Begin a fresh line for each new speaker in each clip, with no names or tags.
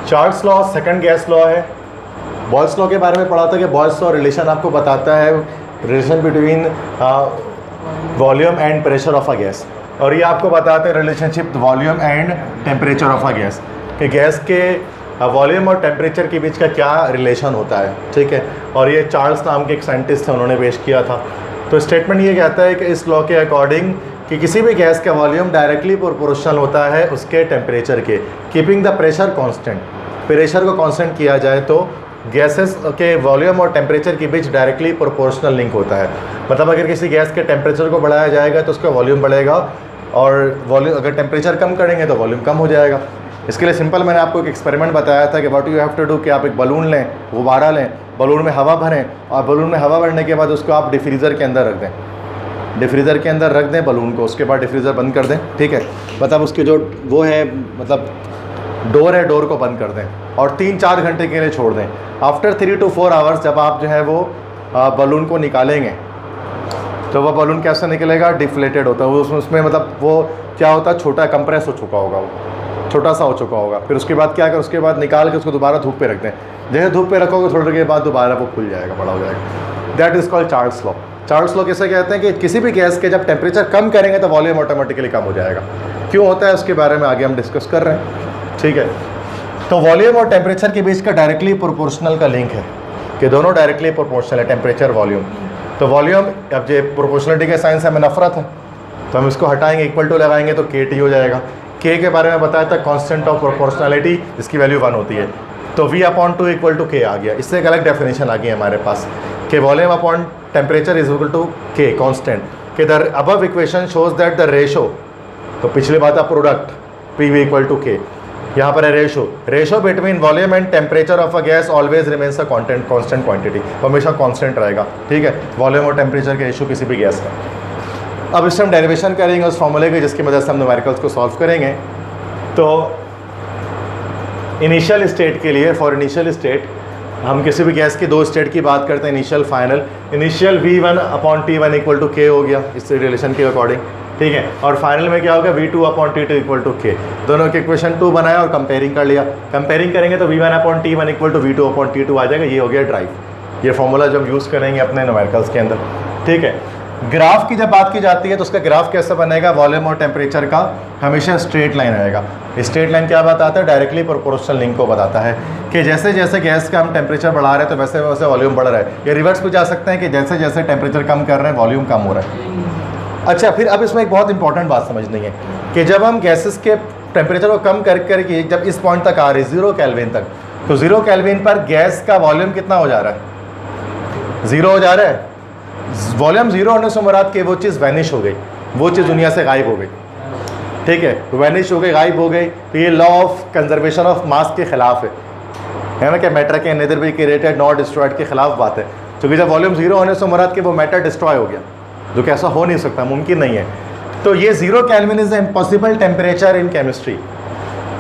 Charles law second gas law है। Boyle's law के बारे में पढ़ा था कि बॉयल्स लॉ रिलेशन आपको बताता है relation between volume and pressure of a gas, और ये आपको बताते हैं relationship volume and temperature of a gas, कि गैस के वॉल्यूम और टेम्परेचर के बीच का क्या रिलेशन होता है, ठीक है। और ये चार्ल्स नाम के एक साइंटिस्ट थे, उन्होंने पेश किया था। तो स्टेटमेंट ये कहता है कि इस लॉ के अकॉर्डिंग कि किसी भी गैस का वॉल्यूम डायरेक्टली प्रोपोर्शनल होता है उसके टेम्परेचर के, keeping the pressure constant. Pressure को कांस्टेंट किया जाए तो गैसेस के वॉल्यूम और टेम्परेचर के बीच डायरेक्टली प्रोपोर्शनल लिंक होता है। मतलब अगर किसी गैस के टेम्परेचर को बढ़ाया जाएगा तो उसका वॉल्यूम बढ़ेगा, और वॉल्यूम अगर टेम्परेचर कम करेंगे तो वॉल्यूम कम हो जाएगा। इसके लिए सिंपल मैंने आपको एक एक्सपेरिमेंट बताया था कि what you have to do, कि आप एक बलून लें, गुब्बारा लें, बलून में हवा भरें, और बलून में हवा भरने के बाद उसको आप डिफ्रीज़र के अंदर रख दें। डिफ्रीज़र के अंदर रख दें बलून को, उसके बाद डिफ्रीज़र बंद कर दें, ठीक है। मतलब उसके जो वो है, मतलब डोर है, डोर को बंद कर दें और 3-4 घंटे के लिए छोड़ दें। आफ्टर 3 to 4 आवर्स जब आप जो है वो बलून को निकालेंगे तो वह बलून कैसे निकलेगा, डिफ्लेटेड होता है वो, उसमें मतलब वो क्या होता है, छोटा कंप्रेस हो चुका होगा, वो छोटा सा हो चुका होगा। फिर उसके बाद क्या कर, उसके बाद निकाल के उसको दोबारा धूप पे रख दें। जैसे धूप पे रखोगे थोड़ी देर के बाद दोबारा वो खुल जाएगा, बड़ा हो जाएगा। That is called Charles law. Charles law कैसे कहते हैं कि किसी भी गैस के जब टेम्परेचर कम करेंगे तो वॉल्यूम ऑटोमेटिकली कम हो जाएगा। क्यों होता है उसके बारे में आगे हम डिस्कस कर रहे हैं, ठीक है। तो वॉल्यूम और टेम्परेचर के बीच का डायरेक्टली प्रोपोर्शनल का लिंक है, कि दोनों डायरेक्टली प्रोपोर्शनल है, टेम्परेचर वॉल्यूम। तो वॉल्यूम, अब ये प्रोपोर्शनलिटी के साइंस हमें नफरत है तो हम इसको हटाएंगे, इक्वल टू लगाएंगे तो KT हो जाएगा। K के बारे में बताया था कांस्टेंट ऑफ प्रोपोर्शनलिटी, जिसकी वैल्यू 1 होती है। तो V/2 = K आ गया। इससे एक अलग डेफिनेशन आ गई हमारे पास कि volume upon temperature is equal to K constant, कि the above equation shows that the ratio, तो पिछली बात है प्रोडक्ट PV = K, यहाँ पर है ratio between volume and temperature of a gas always remains a constant quantity, हमेशा constant रहेगा, ठीक है, वॉल्यूम और टेम्परेचर के रेशो किसी भी गैस का। अब इससे हम डेरिवेशन करेंगे उस फॉर्मूले की, जिसकी मदद से हम न्यूमेरिकल्स को सॉल्व करेंगे। तो इनिशियल स्टेट के लिए, फॉर इनिशियल स्टेट, हम किसी भी गैस की 2 स्टेट की बात करते हैं, initial final. Initial V1/T1 = K हो गया इस रिलेशन के अकॉर्डिंग, ठीक है। और फाइनल में क्या होगा, V2/T2 = K। दोनों के इक्वेशन 2 बनाया और कंपेयरिंग कर लिया। कंपेयरिंग करेंगे तो V1/T1 = V2/T2 आ जाएगा। ये हो गया ड्राइव, ये फॉर्मूला जब यूज़ करेंगे अपने न्यूमेरिकल्स के अंदर, ठीक है। ग्राफ की जब बात की जाती है तो उसका ग्राफ कैसे बनेगा, वॉल्यूम और टेम्परेचर का हमेशा स्ट्रेट लाइन आएगा। स्ट्रेट लाइन क्या बताता है, डायरेक्टली प्रोपोर्शनल लिंक को बताता है, कि जैसे जैसे गैस का हम टेम्परेचर बढ़ा रहे हैं तो वैसे वैसे वॉल्यूम बढ़ रहा है। ये रिवर्स भी जा सकते हैं कि जैसे जैसे टेम्परेचर कम कर रहे हैं वॉल्यूम कम हो रहा है। अच्छा, फिर अब इसमें एक बहुत इंपॉर्टेंट बात समझनी है कि जब हम गैसेस के टेम्परेचर को कम करके जब इस पॉइंट तक आ रहे हैं 0 केल्विन तक, तो 0 केल्विन पर गैस का वॉल्यूम कितना हो जा रहा है, 0 हो जा रहा है। वॉल्यूम 0 होने से मुराद कि वो चीज़ वैनिश हो गई, वो चीज़ दुनिया से गायब हो गई, ठीक है, वैनिश हो गई, गायब हो गई। तो ये law of conservation of mass के खिलाफ है ना, कि मैटर के nether be created not destroyed के खिलाफ बात है। क्योंकि जब वॉल्यूम 0 होने से मुराद कि वो मैटर डिस्ट्रॉय हो गया, जो कि ऐसा हो नहीं सकता, मुमकिन नहीं है। तो ये 0 kelvin is impossible temperature in chemistry.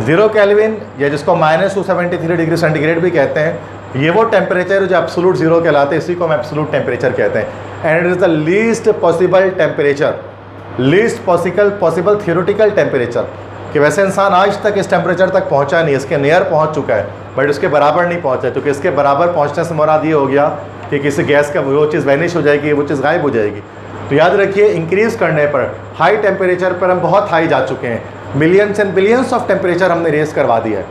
0 kelvin, या जिसको -273 डिग्री सेंटीग्रेड भी कहते हैं, ये वो टेम्परेचर जो एब्सोलूट 0 कहलाते हैं, इसी को हम एब्सोलूट टेम्परेचर कहते हैं। And it is the least possible temperature, least possible theoretical temperature, कि वैसे इंसान आज तक इस टेम्परेचर तक पहुंचा नहीं, इसके नियर पहुंच चुका है बट उसके बराबर नहीं पहुंचा। क्योंकि इसके बराबर पहुंचने से मुराद ये हो गया कि किसी गैस का वो चीज़ वैनिश हो जाएगी, वो चीज़ गायब हो जाएगी। तो याद रखिए, इंक्रीज़ करने पर, हाई टेम्परेचर पर हम बहुत हाई जा चुके हैं, millions and billions of temperature हमने रेस करवा दिया है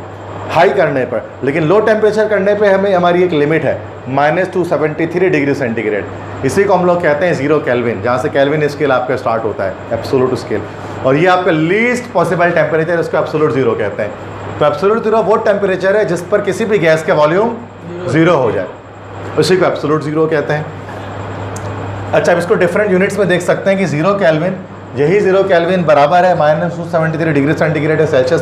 हाई करने पर। लेकिन लो टेम्परेचर करने पे हमें हमारी एक लिमिट है, -273 डिग्री सेंटीग्रेड। इसी को हम लोग कहते हैं 0 केल्विन, जहाँ से केल्विन स्केल आपका स्टार्ट होता है, एब्सोलूट स्केल। और ये आपका लीस्ट पॉसिबल टेम्परेचर, इसको एब्सोलूट 0 कहते हैं। तो एब्सोलूट 0 वो टेम्परेचर है जिस पर किसी भी गैस का वॉल्यूम 0 हो जाए, उसी को एब्सोलूट 0 कहते हैं। अच्छा, अब इसको डिफरेंट यूनिट्स में देख सकते हैं कि 0 केल्विन, यही 0 केल्विन बराबर है -273 डिग्री सेंटीग्रेड है सेल्सियस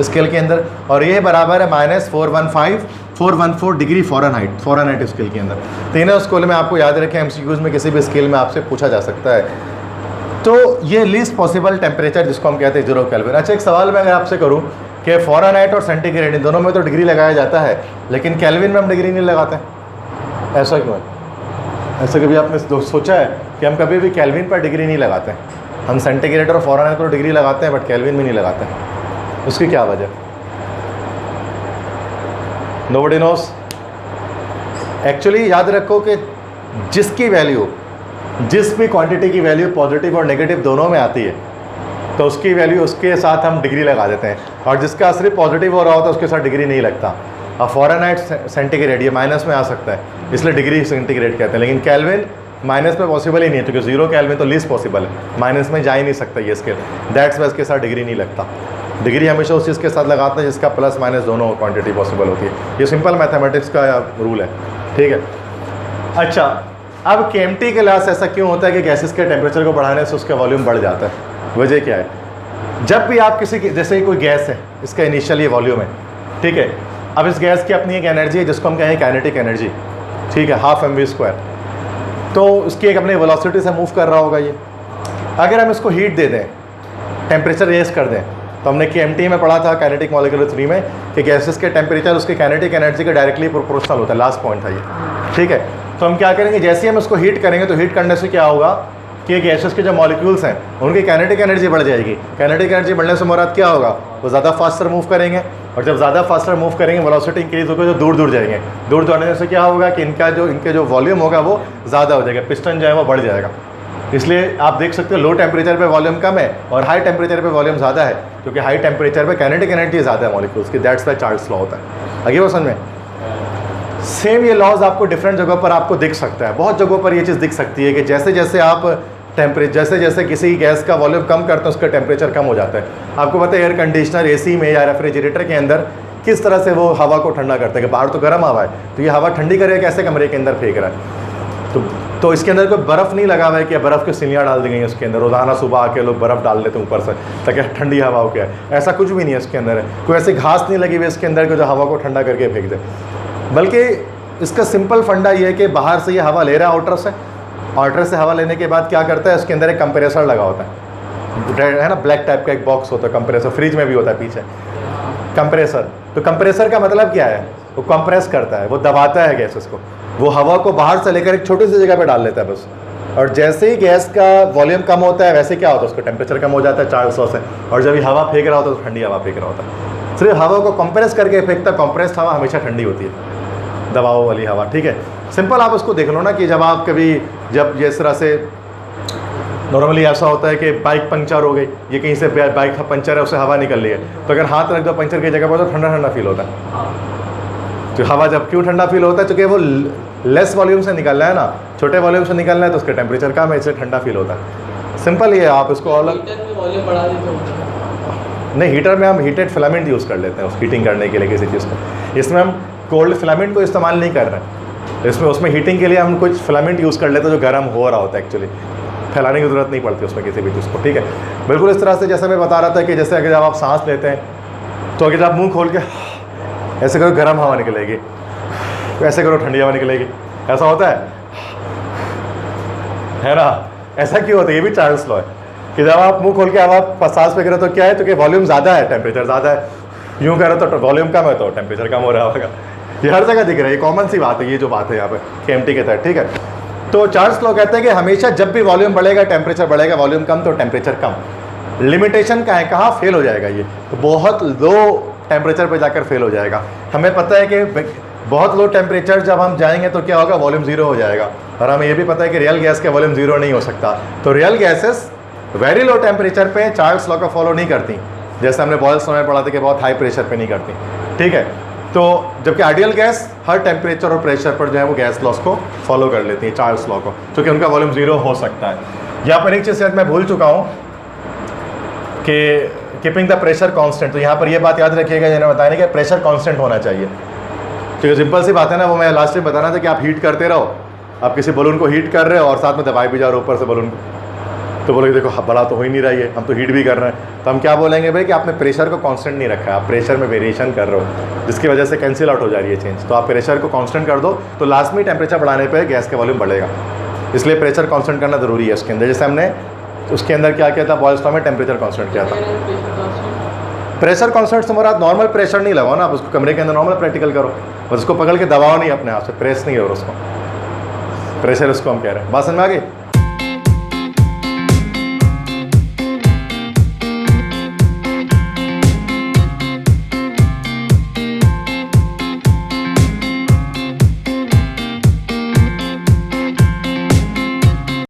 स्केल के अंदर, और ये बराबर है -414 डिग्री फ़ारेनहाइट स्केल के अंदर। तीनों स्केल में आपको याद रखें, MCQs में किसी भी स्केल में आपसे पूछा जा सकता है। तो ये लीस्ट पॉसिबल टेम्परेचर जिसको हम कहते हैं 0 केल्विन। अच्छा, एक सवाल मैं अगर आपसे करूँ कि फ़ारेनहाइट और सेंटीग्रेड इन दोनों में तो डिग्री लगाया जाता है, लेकिन केल्विन में हम डिग्री नहीं लगाते, ऐसा क्यों है? ऐसा कभी आपने सोचा है कि हम कभी भी केल्विन पर डिग्री नहीं लगाते? हम सेंटीग्रेड और फ़ारेनहाइट पर डिग्री लगाते हैं बट केल्विन में नहीं लगाते, उसकी क्या वजह? Nobody nose. एक्चुअली याद रखो कि जिसकी वैल्यू, जिस भी क्वांटिटी की वैल्यू पॉजिटिव और नेगेटिव दोनों में आती है तो उसकी वैल्यू, उसके साथ हम डिग्री लगा देते हैं, और जिसका सिर्फ पॉजिटिव हो रहा होता है उसके साथ डिग्री नहीं लगता। अब फ़ारेनहाइट सेंटीग्रेड ये माइनस में आ सकता है, इसलिए डिग्री सेंटीग्रेड कहते हैं, लेकिन केल्विन माइनस में पॉसिबल ही नहीं है, क्योंकि 0 केल्विन तो लीस्ट पॉसिबल है, माइनस में जा ही नहीं सकता ये स्केल। दैट्स वाई इसके साथ डिग्री नहीं लगता। डिग्री हमेशा उस चीज़ के साथ लगाते हैं जिसका प्लस माइनस दोनों क्वांटिटी पॉसिबल होती है। ये सिंपल मैथमेटिक्स का रूल है, ठीक है। अच्छा, अब केएमटी के लास्ट ऐसा क्यों होता है कि गैसेस के टेम्परेचर को बढ़ाने से उसका वॉल्यूम बढ़ जाता है? वजह क्या है? जब भी आप किसी, जैसे कोई गैस है, इसका इनिशियल ये वॉल्यूम है, ठीक है। अब इस गैस की अपनी एक एनर्जी है जिसको हम कहें काइनेटिक एनर्जी, ठीक है, 12 mv²। तो उसकी एक अपनी वेलोसिटी से मूव कर रहा होगा ये। अगर हम इसको हीट दे दें, टेम्परेचर रेस कर दें, तो हमने केएमटी में पढ़ा था काइनेटिक मॉलिक्यूलर थ्योरी में कि गैसेस के टेम्परेचर उसके काइनेटिक एनर्जी के डायरेक्टली प्रोपोर्शनल होता है। लास्ट पॉइंट था ये, ठीक है। तो हम क्या करेंगे, जैसे ही हम इसको हीट करेंगे तो हीट करने से क्या होगा कि गैसेस के जो मॉलिक्यूल्स हैं उनकी काइनेटिक एनर्जी बढ़ जाएगी। काइनेटिक एनर्जी बढ़ने से मुराद क्या होगा, वो ज़्यादा फास्टर मूव करेंगे, और जब ज़्यादा फास्टर मूव करेंगे वेलोसिटी इंक्रीज होकर जो दूर दूर जाएंगे, दूर दौड़ने से क्या होगा कि इनके जो वॉल्यूम होगा वो ज़्यादा हो जाएगा, पिस्टन जो है वो बढ़ जाएगा। इसलिए आप देख सकते हो लो टेम्परेचर पे वॉल्यूम कम है और हाई टेम्परेचर पे वॉल्यूम ज़्यादा है, क्योंकि हाई टेम्परेचर पे काइनेटिक एनर्जी ज़्यादा है मॉलिक्यूल्स की। दैट्स द चार्ल्स लॉ होता है। आगे वो समझ में। सेम ये लॉज आपको डिफरेंट जगहों पर आपको दिख सकता है, बहुत जगहों पर ये चीज़ दिख सकती है कि जैसे जैसे आप जैसे जैसे किसी गैस का वॉल्यूम कम करते हैं उसका टेम्परेचर कम हो जाता है। आपको पता है एयर कंडीशनर, एसी में या रेफ्रिजरेटर के अंदर किस तरह से वो हवा को ठंडा करते हैं कि बाहर तो गर्म हवा है, तो ये हवा ठंडी करेगा कैसे, कमरे के अंदर फेंक रहा है। तो इसके अंदर कोई बर्फ़ नहीं लगा हुआ है कि बर्फ़ की सिलियाँ डाल दी गई हैं उसके अंदर, रोज़ाना सुबह आके लोग बर्फ़ डाल लेते हैं ऊपर से ताकि ठंडी हवा हो क्या है, ऐसा कुछ भी नहीं है इसके अंदर है। कोई ऐसी घास नहीं लगी हुई इसके अंदर कि जो हवा को ठंडा करके फेंक दे, बल्कि इसका सिंपल फंडा ये है कि बाहर से ये हवा ले रहा है आउटर से हवा लेने के बाद क्या करता है, उसके अंदर एक कंप्रेसर लगा होता है ना, ब्लैक टाइप का एक बॉक्स होता है कंप्रेसर, फ्रिज में भी होता है पीछे कंप्रेसर। तो कंप्रेसर का मतलब क्या है, वो कंप्रेस करता है, वो दबाता है गैसेस को, वो हवा को बाहर से लेकर एक छोटी सी जगह पे डाल लेता है बस। और जैसे ही गैस का वॉल्यूम कम होता है वैसे क्या होता है, उसका टेम्परेचर कम हो जाता है 400 से, और जब ये हवा फेंक रहा होता है तो ठंडी हवा फेंक रहा होता है। सिर्फ हवा को कंप्रेस करके फेंकता, कंप्रेस्ड हवा हमेशा ठंडी होती है, दबाव वाली हवा, ठीक है। सिंपल आप उसको देख लो ना कि जब आप कभी, जब जिस तरह से नॉर्मली ऐसा होता है कि बाइक पंक्चर हो गई, ये कहीं से बाइक का पंचर है, उससे हवा निकल रही है, तो अगर हाथ रख दो पंचर की जगह पर तो ठंडा ठंडा फील होता है। तो हवा जब क्यों ठंडा फील होता है, क्योंकि वो लेस वॉल्यूम से निकल रहा है ना, छोटे वॉल्यूम से निकल रहा है तो उसका टेम्परेचर कम है, इससे ठंडा फील होता है। सिंपल ये, आप इसको अलग नहीं, हीटर में हम हीटेड फिलामेंट यूज़ कर लेते हैं उस हीटिंग करने के लिए किसी चीज़ को। इसमें हम कोल्ड फिलामेंट को इस्तेमाल नहीं कर रहे हैं, इसमें उसमें हीटिंग के लिए हम कुछ फिलामेंट यूज़ कर लेते हैं जो गर्म हो रहा होता है, एक्चुअली फैलाने की ज़रूरत नहीं पड़ती उसमें किसी भी चीज़ को, ठीक है। बिल्कुल इस तरह से जैसे मैं बता रहा था कि जैसे अगर जब आप सांस लेते हैं तो अगर आप मुंह खोल के ऐसे करो गर्म हवा निकलेगी, ऐसे करो ठंडी हवा निकलेगी, ऐसा होता है ना। ऐसा क्यों होता है, ये भी चार्ल्स लॉ है कि जब आप मुंह खोल के हवा सांस पे करो तो क्या है, तो कि वॉल्यूम ज़्यादा है, टेम्परेचर ज़्यादा है, यूँ करो तो वॉल्यूम कम है तो टेम्परेचर कम हो रहा होगा। ये हर जगह दिख रहा है, ये कॉमन सी बात है, ये जो बात है यहाँ पे केएमटी के तहत, ठीक है। तो चार्ल्स लॉ कहते हैं कि हमेशा जब भी वॉल्यूम बढ़ेगा टेम्परेचर बढ़ेगा, वॉल्यूम कम तो टेम्परेचर कम। लिमिटेशन का है, कहाँ फेल हो जाएगा ये, तो बहुत लो टेम्परेचर पे जाकर फेल हो जाएगा। हमें पता है कि बहुत लो टेम्परेचर जब हम जाएंगे तो क्या होगा, वॉल्यूम ज़ीरो हो जाएगा, और हमें ये भी पता है कि रियल गैस का वॉल्यूम ज़ीरो नहीं हो सकता। तो real gases very low temperature पे चार्ल्स लॉ को फॉलो नहीं करती, जैसे हमने बॉयल्स लॉ में पढ़ा था कि बहुत हाई प्रेशर पे नहीं करती, ठीक है। तो जबकि आइडियल गैस हर टेम्परेचर और प्रेशर पर जो है वो गैस लॉस को फॉलो कर लेती है, चार्ल्स लॉ को, क्योंकि उनका वॉल्यूम ज़ीरो हो सकता है। यहाँ पर एक चीज़ शायद मैं भूल चुका हूँ कि कीपिंग द प्रेशर कांस्टेंट, तो यहाँ पर ये बात याद रखिएगा, जिन्हें बताया कि प्रेशर कांस्टेंट होना चाहिए। तो सिंपल सी बात है ना, वो मैं लास्ट में बताना था कि आप हीट करते रहो, आप किसी बलून को हीट कर रहे हो और साथ में दबाए भी जा रहे हो ऊपर से बलून को, तो बोलोगे देखो बड़ा तो हो ही नहीं रहा है, हम तो हीट भी कर रहे हैं। तो हम क्या बोलेंगे भाई कि आपने प्रेशर को कांस्टेंट नहीं रखा है, आप प्रेशर में वेरिएशन कर रहे हो, जिसकी वजह से कैंसिल आउट हो जा रही है चेंज। तो आप प्रेशर को कांस्टेंट कर दो तो लास्ट में टेम्परेचर बढ़ाने पे गैस का वॉल्यूम बढ़ेगा, इसलिए प्रेशर कांस्टेंट करना ज़रूरी है उसके अंदर। जैसे हमने उसके अंदर क्या किया था, बॉयल्स लॉ में टेम्परेचर कांस्टेंट किया था। प्रेशर कांस्टेंट से मुराद नॉर्मल प्रेशर नहीं लगाओ ना, आप उसको कमरे के अंदर नॉर्मल प्रैक्टिकल करो, बस उसको पकड़ के दबाओ नहीं अपने हाथ से, प्रेस नहीं हो उसको, प्रेशर उसको हम कह रहे हैं। बात समझ में आ गई।